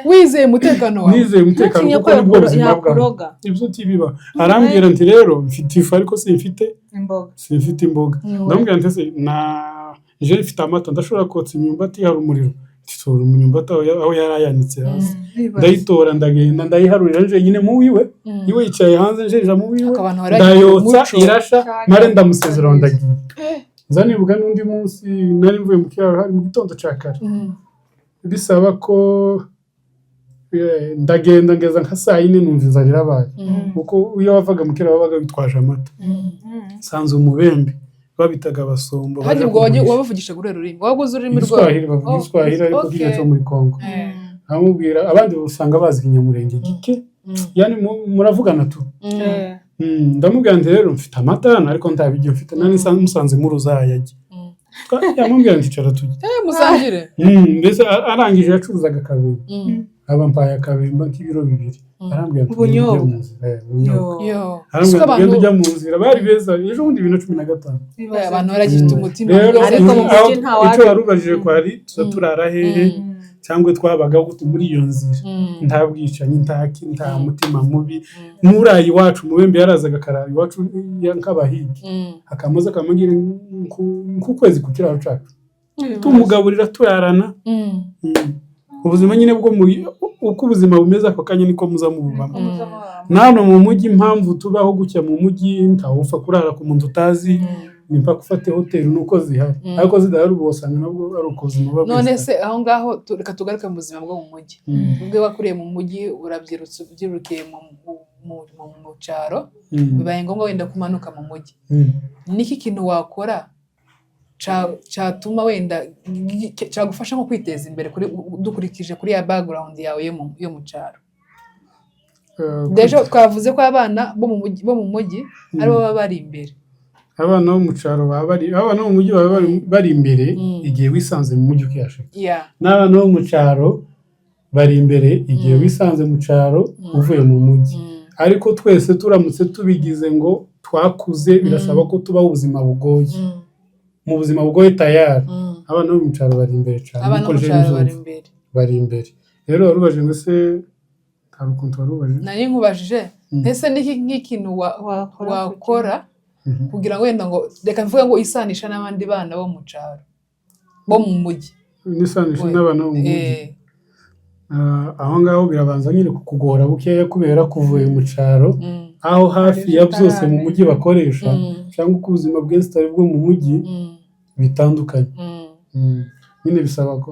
wizeye umutekano wawe nizeye umutekano kuko nibwo buzima bwawe ibyo tibiba arambwira nti rero mfite ifu ariko simfite imboga ndamubwira nti se na je mfite amata ndashobora kotsa imyumbati hari umuriro titora umunyumbati aho yarayanitse hasi ndayitora ndagenda ndayiharurira nje nyine mu wiwe iwe yicaye hanze nje mu wiwe ndayotsa irasha mare ndamusezeraho ndagiye zanibuka n'undi munsi nari mvuye mu kiraro hari mu gitondo cya kare bisaba ko ndagenda ngeza nka saa 4 numva inzara irabaye kuko iyo wavaga mu kiraro wabaga bitwaje amata sanze umubembe babitaga abasombo hari ubwo wabavugisha gurero rurimi waguze ururimi rwawe Swahili ariko cyo muri Kongo amubwira abandi usanga bazi Kinyamurenge gike yani muravugana tu ndamubwira nti rero mfite amata ariko ntabijye mfite nani musanze mu ruzayagi yamubwira nti cara tujye musangire mbese arangije yacuruzaga kabembe abampaye akabemba nk'ibiro 2 arambwira nti ubunyobwa arambwira ujya mu nzira bari beza ejo bundi 2015 abantu baragifite umutima ariko mu mugi ntawaje icyo warubajije ko ari turara hehe cyangwa twabaga gute muri iyo nzira nta bwicanyi nta mutima mubi n'urayi wacu mubembe yarazaga karara iwacu nk'abahigi akamoza kamugira kwezi ku kiraro cyacu tumugaburira turarana ubuzima nyine bwo uko ubuzima bumeze ako kanya niko muza mububamo nano mu mujyi impamvu tubaho gucya mu mujyi ntawupfa kurara ku muntu utazi nimpa gufata hotel nuko zihari ariko zidahari ubosanga nabwo ari uko ubuzima bwa none se aho ngaho reka tugaruke mu buzima bwo mu mujyi ubwo wakuriye mu mujyi urabyirutse ubyirukiye mu cyaro bibaye ngombwa wenda kumanuka mu mujyi niki kintu wakora cyatuma wenda cyagufasha nko kwiteza imbere dukurikije kuri ya background yawe yo mu cyaro dejo twavuze ko abana bo mu mujyi aribo baba bari imbere abana bo mu cyaro abana bo mu mujyi baba bari imbere igihe wisanze mu mujyi ukiyashaka n'abana bo mu cyaro bari imbere igihe wisanze mu cyaro uvuye mu mujyi ariko twese turamutse tubigize ngo twakuze birasaba ko tubaho ubuzima bugoye mu buzima bugoye tayari abana bo mu cyaro bari imbere cyane abana bo mu cyaro bari imbere rero warubaje ngo se nta rukuntu warubaje nari nkubajije ese nk'ikintu wakora kugira ngo wenda ngo reka mvuge ngo isanisha n'abandi bana bo mu cyaro bo mu mujyi nisanisha n'abana bo mu mujyi aho ngaho birabanza nyine kukugora bukeya kubera kuvuye mu cyaro aho hafi ya byose mu mujyi bakoresha cyangwa uko ubuzima bw'esitari bwo mu mujyi bitandukanye nyine bisaba ko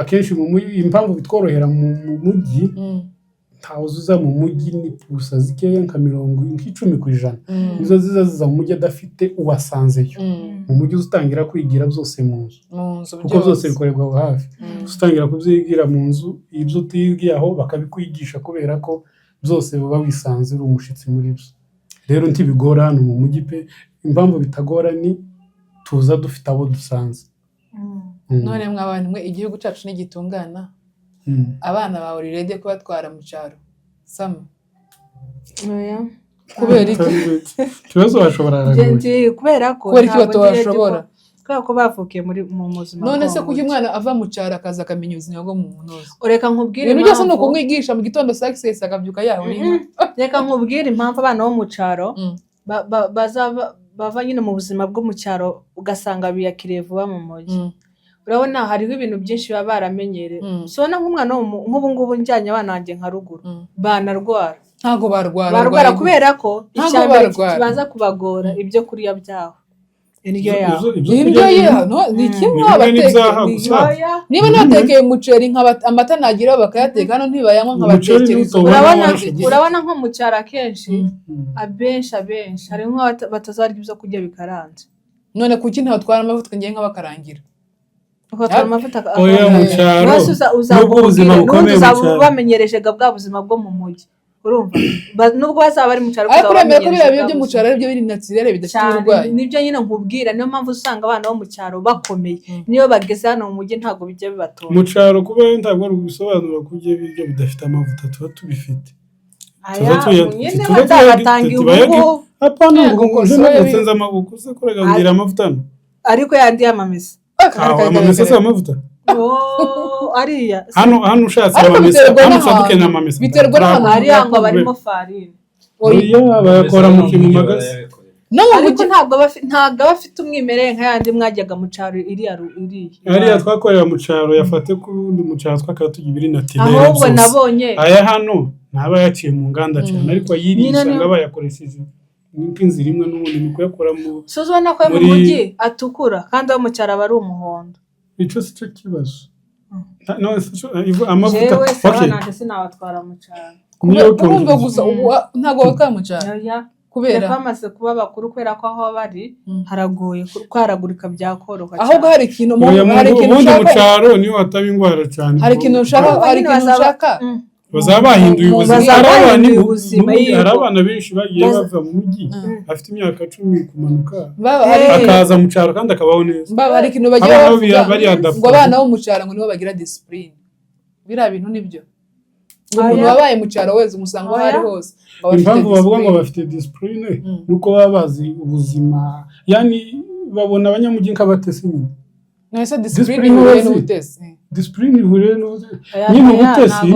akenshi mu mujyi impamvu bitworohera mu mujyi ntawuzuza mu mujyi ni pusa zikeya nka 10% nizo ziza mu mujyi adafite uwasanzeyo mu mujyi utangira kwigira byose mu nzu kuko byose bikorerwa aho hafi utangira kubyigira mu nzu ibyo utigiye aho bakabikwigisha kubera ko byose baba wisanze uri umushitsi muri byo rero ntibigora hano mu mujyi pe impamvu bitagora ni tuza dufite abo dusanze none mw'abantu mwe igihugu cyacu n'igitungana abana bawe rirede kubatwara mu cyaro sama kubera iki kibazo bashobora kubera ko kubera ko bavukiye mu buzima none se kuki umwana ava mu cyaro akaza akamenya ubuzima bwo mu munozo reka nkubwire impamvu byose nuko umwigisha mu gitondo success akabyuka yaho reka nkubwire impamvu abana bo mu cyaro bava nyine mu buzima bwo mu cyaro ugasanga biyakiriye vuba mu mujyi urabona hariho ibintu byinshi baba baramenyereye ubona nk'umwana nk'ubu ngubu njyanye abana banjye nka ruguru banarwara ntago barwara kubera ko icyambere kibanza kubagora ibyo kurya byaho indyo yaho ni kimwe abateka niba natekeye umuceri amata nagira bakayateka hano ntibayanywa nkabatekereza urabona nko mu cyaro akenshi abenshi hari nko batazarya ibyo kurya bikaranze none kuki ntatwara amavuta ngiye nk'abakarangira ugatwara amavuta mu cyaro nubwo ubuzima bukomeye mu cyaro bamenyereje bwa buzima bwo mu mujyi urumva nubwo bazaba bari mu cyaro ariko uremera ko biriya byo mu cyaro ari byo biri naturel bidafite uburwayi nibyo nyine nkubwira niyo mpamvu usanga abana bo mu cyaro bakomeye niyo bageze hano mu mujyi ntabwo bijya bibatora mu cyaro kuba ntabwo ari ubisobanura ko ujye birya bidafite amavuta tuba tubifite nyine batahatangiye ubu apana ngo uje nagusenza amabuko se kuragagira amavuta ariko yandi y'amamesa amamesa si amavuta ariya hano ushatse amamesa hano ushaka amamesa biterwa n'ahantu hariya ngo barimo farine bayakora mu kintu magasi ariko ntabwo bafite umwimerere nka yandi mwajyaga mu cyaro iriya twakorera mu cyaro yafate ku wundi mu cyaro twakaba tugira ibiri natirere ahubwo nabonye aya hano ntaba yaciye mu nganda cyane ariko ayirisha ngo bayakoresheje n'inzira imwe n'ubundi ni kuyakora mu suzubona ko mu mujyi atukura kandi abo mu cyaro aba ari umuhondo icyo si cyo kibazo amavuta okay sinabatwara mu cyaro kumva gusa ntabwo bakora mu cyaro kubera bamaze kuba bakuru kubera ko aho bari haragoye kwaragurika byakoroha ahubwo hari ikintu mu cyaro niyo hataba indwara cyane hari ikintu ushaka bazaba bahinduye ubuzima hari abana benshi bagiye bava mu mujyi afite imyaka 10 kumanuka akaza mu cyaro kandi akabaho neza hari ikintu bagiye ngo abana bo mu cyaro ngo nibo bagira discipline biriya bintu nibyo umuntu wabaye mu cyaro wese umusanga aho ari hose impamvu bavuga ngo bafite discipline nuko baba bazi ubuzima yani babona abanyamujyi nk'abatesi nyine nese discipline ihuye n'ubutesi discipline ihuye n'ubutesi nyine ubutesi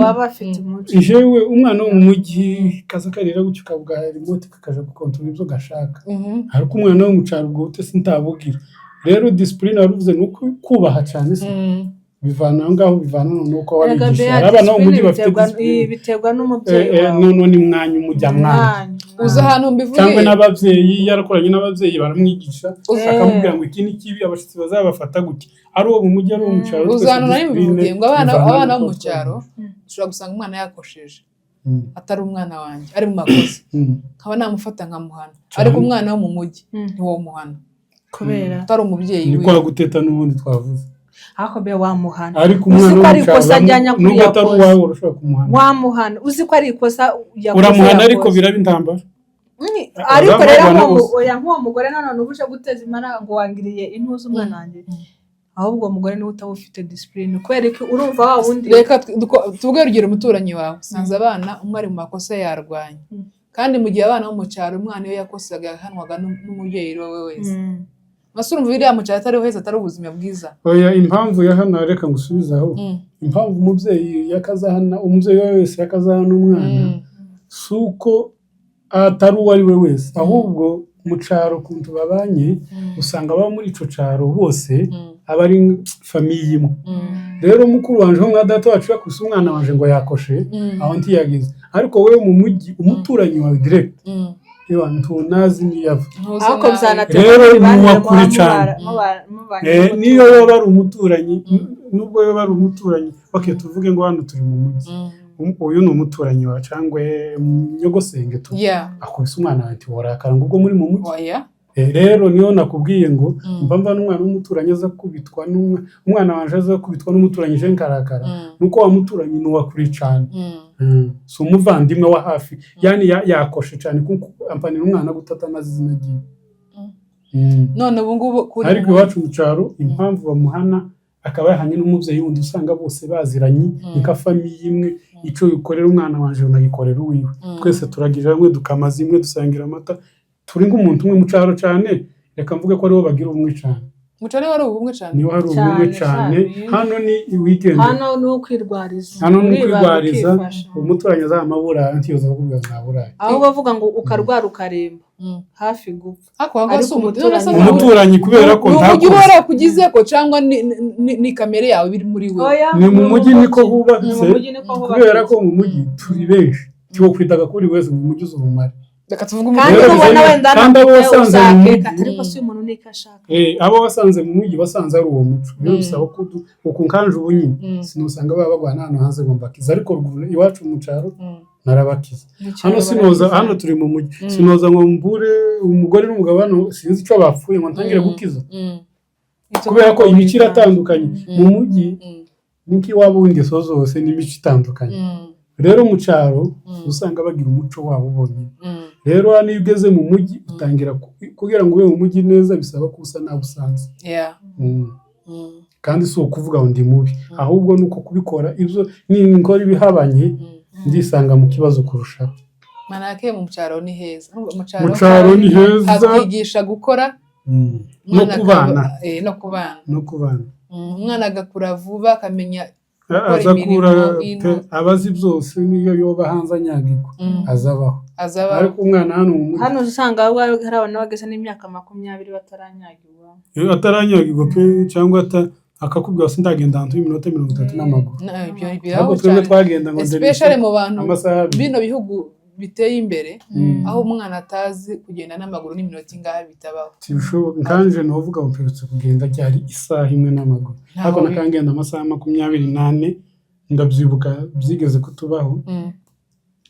jewe umwana wo mu mujyi kaza karira gutyo kabwa remote kakaja gukontrola ibyo gashaka ariko umwana wo mu cyaro ubwo butesi ntabugira rero discipline waruvuze nuko kubaha cyane se bivana ngaho bivana nuko wabigisha abana bo mujyi bafite biterwa n'umubyeyi none ni mwanya umujya mwanya uza ahantu mbivuye cyangwa n'ababyeyi yarakoranye n'ababyeyi baramwigisha akamubwira ngo iki ni kibi abashitsi bazabafata gutya ari uwo mu mujyi ari uwo mu cyaro uza ahantu nari mbivuye ngo abana bo mu cyaro ushobora gusanga umwana yakosheje atari umwana wanjye ari mu makosa nkaba namufata nkamuhana ariko umwana wo mu mujyi ntiwo muhana kubera atari umubyeyi we ni kwa guteta n'ubundi twavuze ako be wamuhana ariko umwana w'umucyaro nubwo atari uwawe urashobora kumuhana wamuhana uzi ko ari ikosa yakoze uramuhana ariko biraba intambara ariko rero nk'uwo mugore nanone ubuje guteza imara ngo wangiriye intuza umwana wanjye ahubwo uwo mugore niwe utaba ufite discipline kubera ko urumva wa wundi reka tuvuge urugero umuturanyi wawe usanze abana umwe ari mu makosa yarwanya kandi mu gihe abana bo mu cyaro umwana iyo yakosaga yahanwaga n'umubyeyi we wese masurumva biriya mu cyaro atari wese atari ubuzima bwiza oya impamvu ya hano reka ngusubizaho impamvu umubyeyi yakazahana umubyeyi wese yakazahana umwana suko atari uwo ari we wese ahubwo mu cyaro kuntu babanye usanga aba muri ico cyaro bose aba ari famiye imwe rero mukuru wanje nka data wacu yakusa umwana wanje ngo yakoshe aho ntiyagize ariko wewe mu mujyi umuturanyi wawe direct Ewa ntunazi niyava ako bizanatera rero muwakuri cyane niyo yoba ari umuturanyi nubwo yoba ari umuturanyi okay tuvuge ngo hano turi mu mujyi uyu ni umuturanyi wa cyangwa nyogosenge tu akubise umwana wawe ati warakara ngo ubwo muri mu mujyi rero niyo nakubwiye ngo mbamba n'umwana w'umuturanyi aza kubitwa umwana wanje aza kubitwa n'umuturanyi je nkarakara nuko wa muturanyi nuwakuri cyane so umuvandimwe wa hafi yani yakoshe cyane kuko ampanira umwana gutatana zina giye none ubu ngubu ariko iwacu mu cyaro impamvu bamuhana akaba yahanye n'umubyeyi wundi usanga bose baziranye nka famiye imwe ico yikorera umwana wanje unagikorera uwiwe twese turagira hamwe dukamaza imwe dusangira amata turi nk'umuntu umwe mu cyaro cyane reka mvuge ko aribo bagira umwe cyane mu cyaro wari ubumwe cyane niho hari ubumwe cyane hano ni weekend hano ni ukwirwariza umuturanyi azamabura ntiyoza kuvuga naburaye aho bavuga ngo ukarwara ukaremba hafi gupfa ariko umuturanyi kubera ko nta mujyi uhora kugize ko cyangwa ni kamere yawe biri muri we ni mu mujyi niko hubatse kubera ko mu mujyi turi benshi cyo kwitaga kuri wese mu mujyi uzumare kandi ubona wenda abo wasanze mu mujyi ariko si umuntu nika ashaka abo wasanze mu mujyi basanze ari uwo muco rero bisaba ko ukunkanje ubunyine sinusanga baba bagwana hano hanze ngo mbakiza ariko iwacu mu cyaro narabakiza hano turi mu mujyi sinoza ngo mbure umugore n'umugabo hano sinzi icyo bapfuye ngo ntangire gukiza kubera ko imico iratandukanye mu mujyi niko iwabo w'ingeso zose n'imico itandukanye rero mu cyaro usanga bagira umuco wabo bonyine rero hano iyo ugeze mu mujyi utangira kugira ngo ube mu mujyi neza bisaba ko usa nawe usanze kandi si ukuvuga ngo ndi mubi ahubwo ni uko kubikora ibyo nikora ibihabanye ndisanga mu kibazo kurushaho manake mu cyaro ni heza mu cyaro ni heza hakwigisha gukora no kubana umwana agakura vuba akamenya azakura abazi byose niyo yoba hanze anyagirwa azabaho ariko umwana hano usanga hari abantu bageze n'imyaka 20 bataranyagirwa pe cyangwa akakubwira se ndagenda ahantu y'iminota 30 n'amaguru ahubwo twebwe twagenda ngo especially mu bantu bino bihugu biteye imbere aho umwana atazi kugenda n'amaguru n'iminota ingahe bitabaho tibishoboka kanje novuga mperutse kugenda cyari isaha imwe n'amaguru ariko nakangenda amasaha 28 ndabyibuka byigeze kutubaho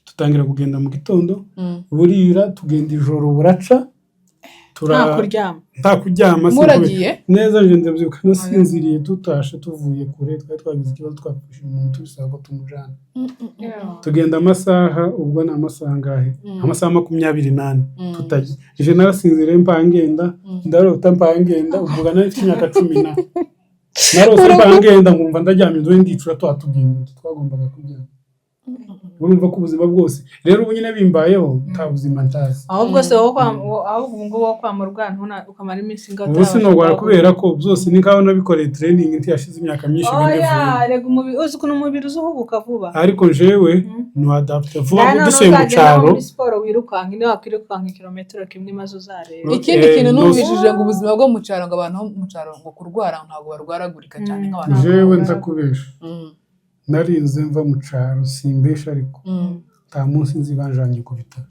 tutangira kugenda mu gitondo burira tugenda ijoro buraca nta kuryama neza nje ndabyibuka nasinziriye tutashe tuvuye kure twari twagize ikibazo twafashije umuntu tubisaba ko tumujana tugenda amasaha ubwo ni amasaha ngahe amasaha 28 tutagiye je narasinziriye mpangenda ndarota mpangenda uvuga nari imyaka 10 narose mpangenda ngumva ndaryamye nzoye ndicura twatugenda twagombaga kuryama urumva ko ubuzima bwose rero ubu nyine bimbayeho nta buzima ntazi ahubwo se ahubwo ngo wo kwa murwana ukamara iminsi ngaho ubu sinogwara kubera ko byose ni kaho nabikoreye training ntiyashize imyaka myinshi rega umubiri uzi kuno umubiri uzuhuguka vuba ariko jewe no adapte vuba dusuye mu cyaro sport wirukanka ni wakwirukanka kilometero kimwe maze uzareba ikindi kintu numvishije ngo ubuzima bwo mu cyaro ngo abantu mu cyaro ngo kurwara ntabwo barwaragurika cyane nk'abantu jewe ntakubesha narinze mva mu cyaro simbesha ariko nta munsi nzibanjanye ku bitaro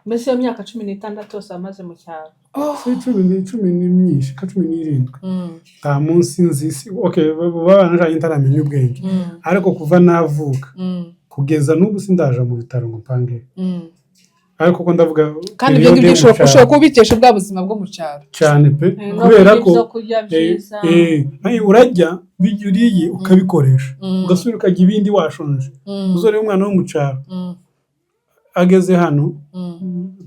mbese iyo myaka 16 yose amaze mu cyaro 10 ni myinshi 17 nta munsi nzi okay babanjanye ntaramenya ubwenge ariko kuva navuka kugeza n'ubu sindaje mu bitaro ngo mpange ariko ko ndavuga kandi ibyo ngibyo ushobora kubikesha bwa buzima bwo mu cyaro cyane pe kubera ko urajya bijyuriye ukabikoresha ugasubira ukajya ibindi washonje uzore umwana wo mu cyaro ageze hano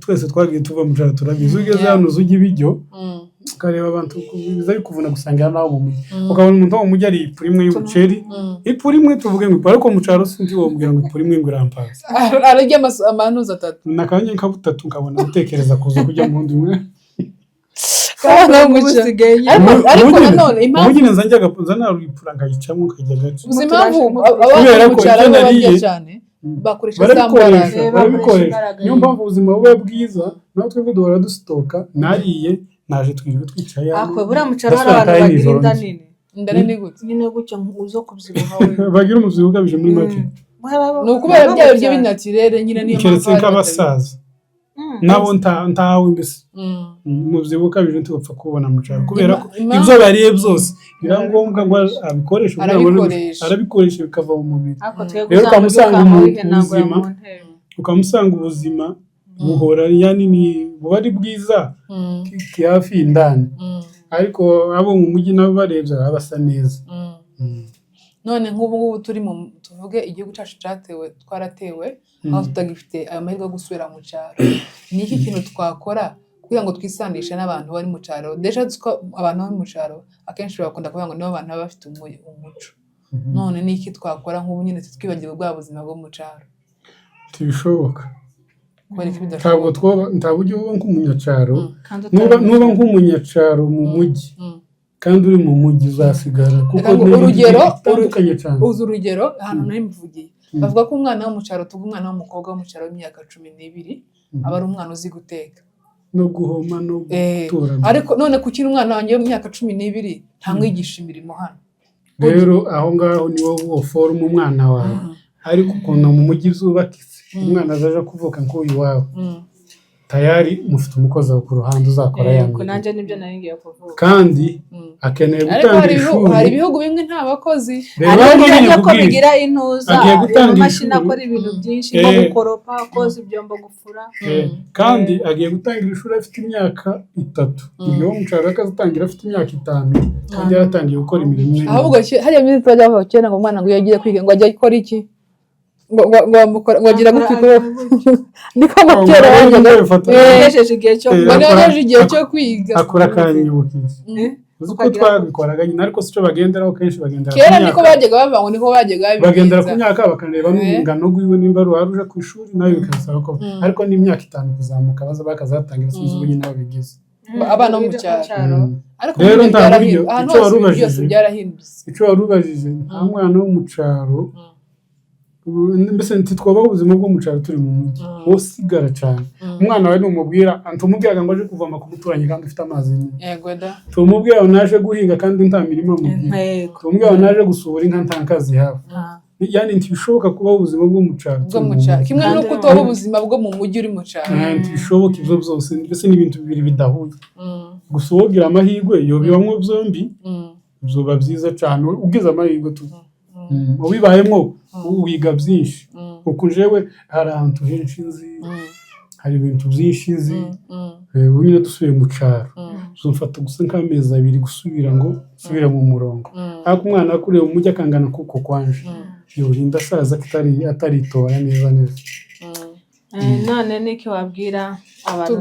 twese twagiye tuva mu cyaro turabizi ugeze hano uzujya ibijyo ukareba abantu bizari kuvuna gusangira naho mu mujyi ukabona umuntu wo mu mujyi ari ipuri imwe y'umuceri ipuri imwe tuvuge ngo ariko mu cyaro sinzi wo mubwira ngo ipuri imwe ngo irampaza arajya amanuza 3 nakanye nkabutatu nkabona gutekereza kuza kujya mu ndi umwe ariko nanone impamvu nyine zanjyaga zanaripura ngayicamo nkajya gace impamvu abantu mu cyaro barya cyane bakoresha barabikoresha niyo mpamvu ubuzima buba bwiza natwe twebwe duhora dusitoka nariye naje twiriwe twicaye akwe buriya mu cyaro hari abantu bagira inda nini inda nini gute nyine gutyo uzo kubyibuha we bagira umubyibuho ukabije muri make ni ukubera bya biryo binatirere nyine niyo keretse nk'abasaza nabo ntawe mbese umubyibuho ukabije ntibapfa kubona mu cyaro kubera ko ibyo bariye byose birangombwa ngo abikoreshe arabikoresha bikava mu mubiri rero ukamusanga ubuzima buhora yani buba ari bwiza kihafi indani ariko abo mu mujyi nabo barebye basa neza none nk'ubu turi mu tuvuge igihugu cyacu twaratewe aho tutagifite amahirwe yo gusubira mu cyaro ni iki kintu twakora kugira ngo twisandishe n'abantu bari mu cyaro deja abantu bari mu cyaro akenshi bakunda kuvuga ngo nibo abantu baba bafite umuco none ni iki twakora nk'ubu nyine twibagirwa bwa buzima bwo mu cyaro tibishoboka ntabwo buryo uba nk'umunyacyaro nuba nk'umunyacyaro mu mujyi kandi uri mu mujyi uzasigara kuko urugero utandukanye cyane. uzi urugero ahantu nari mvugiye bavuga ko umwana wo mu cyaro tuvuga umwana w'umukobwa wo mu cyaro w'imyaka 12 aba ari umwana uzi guteka no guhoma no gutura. Ariko none kuki umwana wanjye w'imyaka 12 ntamwigisha imirimo hano? Rero aho ngaho ni wowe uforma umwana wawe, ariko ukuntu mu mujyi zubakitse umwana azaje kuvuka nk'uyu wawe tayari mufite umukozi ku ruhande uzakora yego nanjye nibyo nari ngiye kuvuga kandi akeneye gutangira ishuri. Hari ibihugu bimwe nta bakozi ariko ko bigira intuza amamashini akora ibintu byinshi nko gukoropa, koza ibyombo, gufura kandi agiye gutangira ishuri afite imyaka 3 iyo umucara akazatangira afite imyaka 5 kandi yaratangiye gukora imirimo. ahubwo hariya muri twajya bakena ngo umwana ngo yagiye kwiga ngo ajye gukora iki ngo agira gutiko niko mutera yagejeje igihe cyo kwiga akora kanyibukije uko twabikoraga nyine ariko sico bagenderaho kenshi bagendera kera niko bajyaga bava ngo niko bajyaga bagendera ku myaka bakaneba n'ingano gwiwe nimba ruharuje ku ishuri nayo bikasaba ko ariko ni imyaka 5 kuzamuka baza bakazatangira sinzi ubu nyine babigize abana mu cyaro. Ariko rero ndaburyo icyo warubajije byarahindutse icyo warubajije nta mwana wo mu cyaro mbese ntitwaba ubuzima bwo mu cyaro turi mu mujyi wosigara cyane. Umwana wawe numubwira antumubwiraga ngo aje kuvoma ku muturanyi kandi ufite amazi yego da tumubwira naje guhinga kandi nta mirimo mu gihe tumubwira naje gusubura inka ntankazi hafi yani ntibishoboka kuba ubuzima bwo mu cyaro kimwe no kutoba ubuzima bwo mu mujyi uri mu cyaro ntibishoboka ibyo byose mbese n'ibintu bibiri bidahuye gusa wogira amahirwe yo bibamwe byombi byoba byiza cyane ugize amahirwe tu ubibayemo wiga byinshi kuko jewe hari ahantu henshi nzi hari ibintu byinshi nzi unyine dusubiye mu cyaro zumfata gusa nk'amezi 2 gusubira ngo subira mu murongo ariko umwana akuriye mu mujyi akangana kuko kwanje yorinda saza ataritora neza none niki wabwira abantu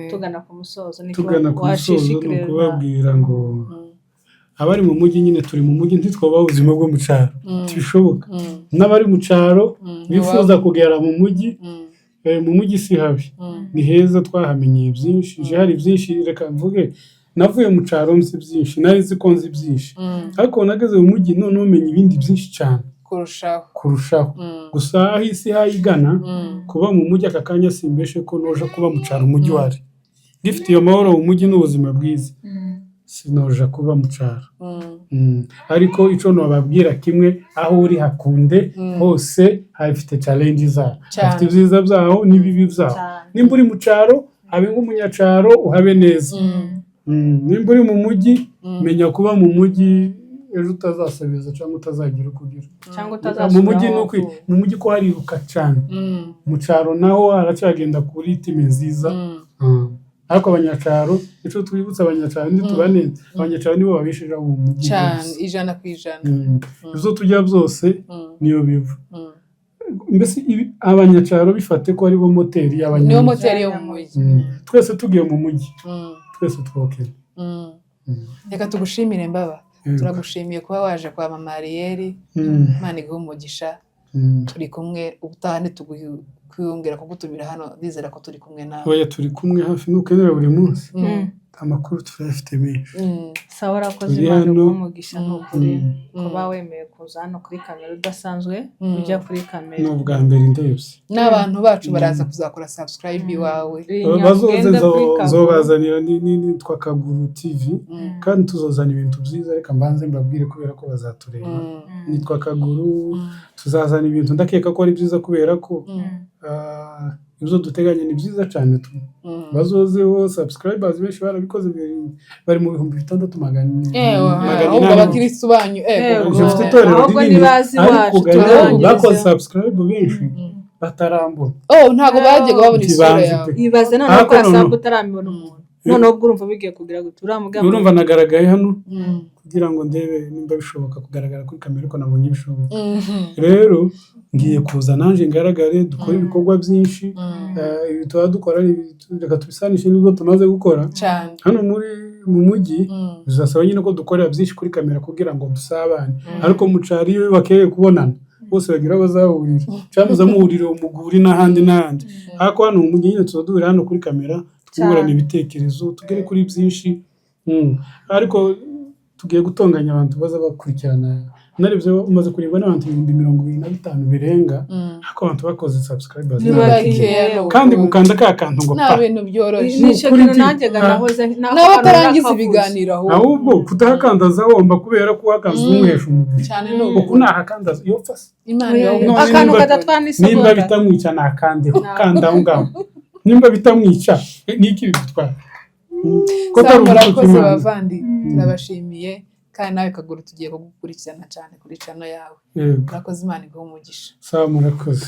tugana ku musozo niki washishikirira kubabwira ngo abari mu mujyi nyine turi mu mujyi ntitwaba ubuzima bwo mu cyaro tibishoboka n'abari mu cyaro bifuza kugera mu mujyi si habi ni heza twahamenyeye byinshi hari byinshi reka mvuge navuye mu cyaro nzi byinshi nari nzi ko nzi byinshi ariko nageze mu mujyi none umenye ibindi byinshi cyane kurushaho gusa aho isi hayigana kuba mu mujyi aka kanya simbeshe ko noja kuba mu cyaro umujyi wari gifite iyo mahoro mu mujyi n'ubuzima bwiza sinoja kuba mu cyaro ariko ico nobabwira kimwe aho uri hakunde hose hafite challenge zaho hafite ibyiza byaho n'ibibi byaho nimba uri mu cyaro habe nk'umunyacaro uhabe neza nimba uri mu mujyi menya kuba mu mujyi ejo utazasabeza cyangwa utazagira kugira cyangwa mu mujyi mu mujyi ko hariruka cyane mu cyaro naho haracagenda kuri time nziza ariko abanyacaro ico twibutsa abanyacaro ntitubaneze abanyacaro nibo babishije mu mujyi cyane 100%. Izo tujya byose niyo biva mbese abanyacaro bifate ko ari bo moteri y'abanyacaro niyo moteri yo mu mujyi twese tugiye mu mujyi twese twokera reka tugushimire mbaba turagushimiye kuba waje kwa mama Ariel Imana iguhe umugisha turi kumwe ubutaha kwiyongera kugutumira hano ndizera ko turi kumwe nawe oya turi kumwe hafi nukenera buri munsi amakuru turafite menshi sawa rakoze Imana umugisha n'ukuri kuba wemeye kuza hano kuri kamera udasanzwe ujya kuri kamera n'ubwa mbere ndebye n'abantu bacu baraza kuzakora subscribe iwawe bazozanira ni Twakaguru TV kandi tuzozana ibintu byiza reka mbanze mbabwire kubera ko bazatureba ni Twakaguru tuzazana ibintu ndakeka ko ari byiza kubera ko ibyo duteganya ni byiza cyane bazozeho subscribers benshi barabikoze bari mu 6,800 ahubwo abakristo banyu ufite itorero rinini ariko bakoze subscribe benshi batarambona ntago bajyaga babona isura yawe ibaze none ko asanga utaramibona umuntu none ubwo urumva bigiye kugira gute uramugamba urumva nagaragaye hano kugira ngo ndebe nimba bishoboka kugaragara kuri kamera ko nabonye bishoboka rero ngiye kuza nanje ngaragare dukora ibikorwa byinshi ibi tuba dukora reka tubisanishe n'ibyo tumaze gukora hano mu mujyi bizasaba nyine ko dukorera byinshi kuri kamera kugira ngo dusabane ariko mu cyaro iyo bakeye kubonana bose bagira bazahurira cyangwa muhurire umuguri n'ahandi ariko hano mu mujyi nyine tuzaduhurira hano kuri kamera twungurana ibitekerezo tugere kuri byinshi ariko tugiye gutonganya abantu baza bakurikirana narebye umaze kureba n'abantu 25,000 birenga ariko abantu bakoze subscribers kandi gukanda ka kantu ngo nta bintu byoroshye nicyo kintu nanjye ganahoze n'abatarangiza ibiganiro ahubwo kudahakandaza womba kubera ko hakaza umuhesha umubiri cyane uko nahakandaza iyo fasa Imana akantu gatatwana isogora nimba bitamwica nakandeho kanda aho ngaho nimba bitamwica niki bitwara ko murakoze bavandi turabashimiye kandi nawe Kaguru tugiye kugukurikirana cyane kuri channel yawe murakoze Imana iguhe umugisha sawa murakoze